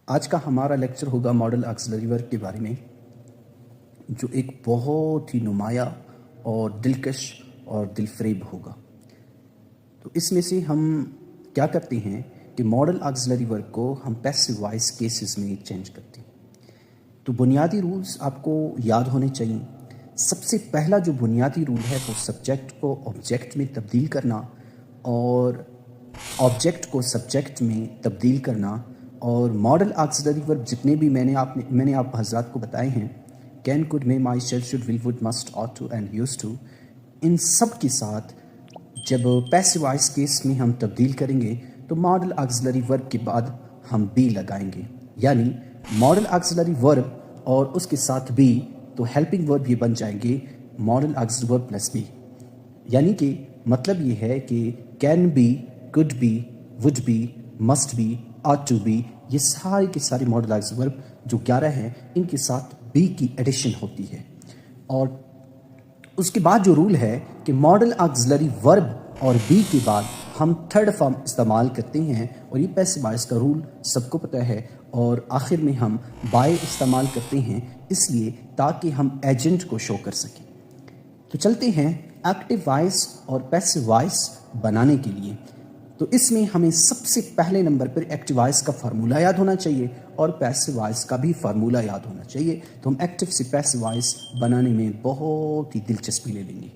आज का हमारा लेक्चर होगा मॉडल ऑक्सिलरी वर्ब के बारे में, जो एक बहुत ही नुमाया और दिलकश और दिलफरेब होगा। तो इसमें से हम क्या करते हैं कि मॉडल ऑक्सिलरी वर्ब को हम पैसिव वॉइस केसेस में चेंज करते हैं। तो बुनियादी रूल्स आपको याद होने चाहिए। सबसे पहला जो बुनियादी रूल है वो सब्जेक्ट को ऑब्जेक्ट में तब्दील करना और ऑब्जेक्ट को सब्जेक्ट में तब्दील करना। और मॉडल ऑक्सिलरी वर्ब जितने भी मैंने आप हज़रात को बताए हैं, can, could, may, might, shall, should, will, would, must, ought to and used to, इन सब के साथ जब पैसिव वॉइस केस में हम तब्दील करेंगे तो मॉडल ऑक्सिलरी वर्ब के बाद हम बी लगाएंगे, यानी मॉडल ऑक्सिलरी वर्ब और उसके साथ बी, तो हेल्पिंग वर्ब ये बन जाएंगे modal auxiliary verb plus be. यानी कि मतलब ये है कि can be, could be, would be, must be, ought to be, ये सारे के सारे मॉडल ऑक्सिलरी वर्ब जो 11 हैं, इनके साथ बी की एडिशन होती है। और उसके बाद जो रूल है कि मॉडल ऑक्सिलरी वर्ब और बी के बाद हम थर्ड फॉर्म इस्तेमाल करते हैं, और ये पैसिव वॉइस का रूल सबको पता है। और आखिर में हम बाय इस्तेमाल करते हैं, इसलिए ताकि हम एजेंट को शो कर सकें। तो चलते हैं एक्टिव वॉइस और पैसिव वॉइस बनाने के लिए। तो इसमें हमें सबसे पहले नंबर पर एक्टिव वॉइस का फार्मूला याद होना चाहिए और पैसिव वॉइस का भी फार्मूला याद होना चाहिए। तो हम एक्टिव से पैसिव वॉइस बनाने में बहुत ही दिलचस्पी ले लेंगे।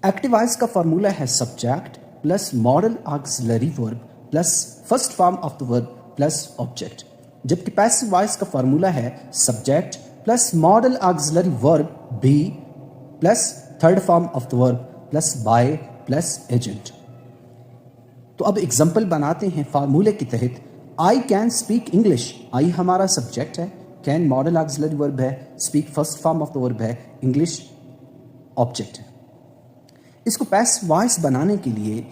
एक्टिव वॉइस का फार्मूला है subject plus model auxiliary verb plus first form of the verb plus object, जबकि पैसिव वॉइस का फार्मूला है subject plus model auxiliary verb B plus third form of the verb plus by plus agent. तो अब example बनाते हैं फार्मूले के तहत। आई कैन स्पीक इंग्लिश, आई हमारा सब्जेक्ट है, कैन मॉडल ऑक्सिलरी वर्ब है, speak first form of the verb है, इंग्लिश ऑब्जेक्ट है। इसको पैसिव वॉइस बनाने के लिए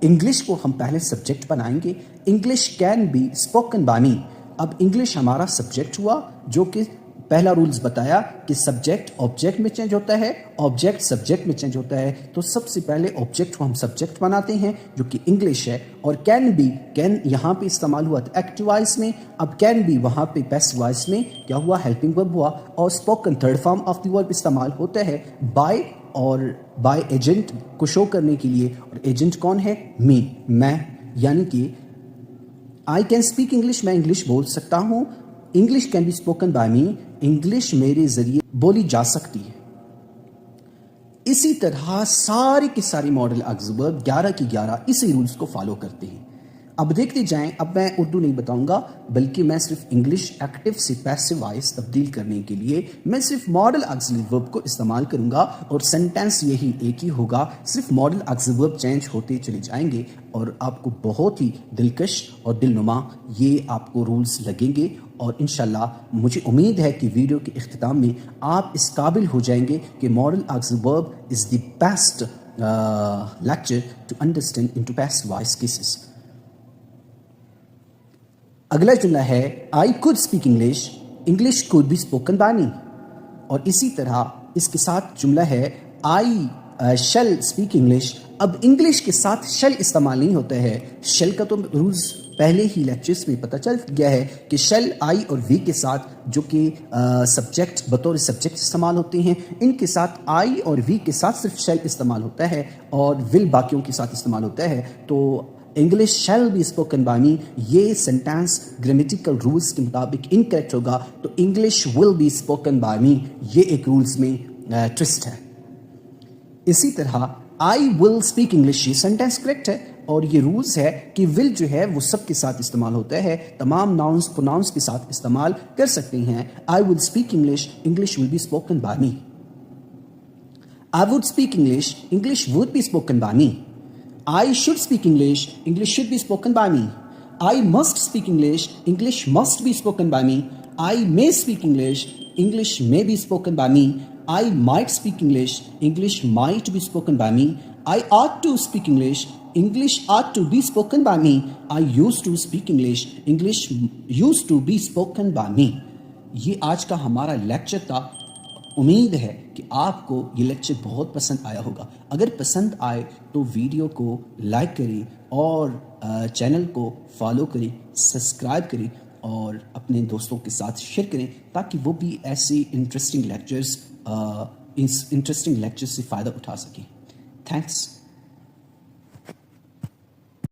इंग्लिश को हम पहले सब्जेक्ट बनाएंगे। English can be spoken by me. अब इंग्लिश हमारा सब्जेक्ट हुआ, जो कि पहला रूल्स बताया कि सब्जेक्ट ऑब्जेक्ट में चेंज होता है, ऑब्जेक्ट सब्जेक्ट में चेंज होता है। तो सबसे पहले ऑब्जेक्ट को हम सब्जेक्ट बनाते हैं, जो कि इंग्लिश है। और कैन बी, कैन यहाँ पे इस्तेमाल हुआ था एक्टिव वॉइस में, अब कैन बी वहाँ पे पैसिव वॉइस में क्या हुआ, हेल्पिंग वर्ब हुआ। और spoken third form of the verb इस्तेमाल होता है बाय और बाय एजेंट को शो करने के लिए। और एजेंट कौन है, मी, मैं, यानी कि आई कैन स्पीक इंग्लिश, मैं इंग्लिश बोल सकता हूँ। English can be spoken by me, English मेरे जरिए बोली जा सकती है। इसी तरह सारे के सारे मॉडल ऑक्सिलरी वर्ब 11 की 11 इसी रूल्स को फॉलो करते हैं। अब देखते जाएं, अब मैं उर्दू नहीं बताऊंगा, बल्कि मैं सिर्फ इंग्लिश एक्टिव से पैसिव वॉइस तब्दील करने के लिए मैं सिर्फ मॉडल ऑक्सिलरी वर्ब को इस्तेमाल करूंगा। और सेंटेंस यही एक ही होगा, सिर्फ मॉडल ऑक्सिलरी वर्ब चेंज होते चले जाएंगे और आपको बहुत ही दिलकश और दिलनुमा ये आपको रूल्स लगेंगे। और इंशाल्लाह मुझे उम्मीद है कि वीडियो के इख्तिताम में आप इस काबिल हो जाएंगे कि modal auxiliary verb is the best lecture to understand into passive voice cases. अगला जुमला है I could speak English, English could be spoken by me. और इसी तरह इसके साथ जुमला है आई शैल स्पीक इंग्लिश। अब इंग्लिश के साथ शैल इस्तेमाल नहीं होता है। शैल का तो रूल्स पहले ही लेक्चर्स में पता चल गया है कि शैल आई और वी के साथ, जो कि सब्जेक्ट बतौर सब्जेक्ट इस्तेमाल होते हैं, इनके साथ आई और वी के साथ सिर्फ शैल इस्तेमाल होता है और विल बाकियों के साथ इस्तेमाल होता है। तो English shall be spoken by me, ये सेंटेंस ग्रामेटिकल रूल्स के मुताबिक इनकरेक्ट होगा। तो English will be spoken by me, ये एक रूल्स में ट्विस्ट है। इसी तरह आई विल स्पीक इंग्लिश, ये सेंटेंस करेक्ट है। और ये रूल्स है कि विल जो है वो सबके साथ इस्तेमाल होता है, तमाम नाउन्स प्रोनाउंस के साथ इस्तेमाल कर सकते हैं। आई will speak English, English will be spoken by me. I would speak English, English would be spoken by me. I should speak English, English should be spoken by me. I must speak English, English must be spoken by me. I may speak English, English may be spoken by me. I might speak English, English might be spoken by me. I ought to speak English, English ought to be spoken by me. I used to speak English, English used to be spoken by me. ये आज का हमारा lecture था। उम्मीद है कि आपको ये लेक्चर बहुत पसंद आया होगा। अगर पसंद आए तो वीडियो को लाइक करें और चैनल को फॉलो करें, सब्सक्राइब करें, اور اپنے دوستوں کے ساتھ شیئر کریں تاکہ وہ بھی ایسے انٹرسٹنگ لیکچرز سے فائدہ اٹھا سکیں. تھینکس.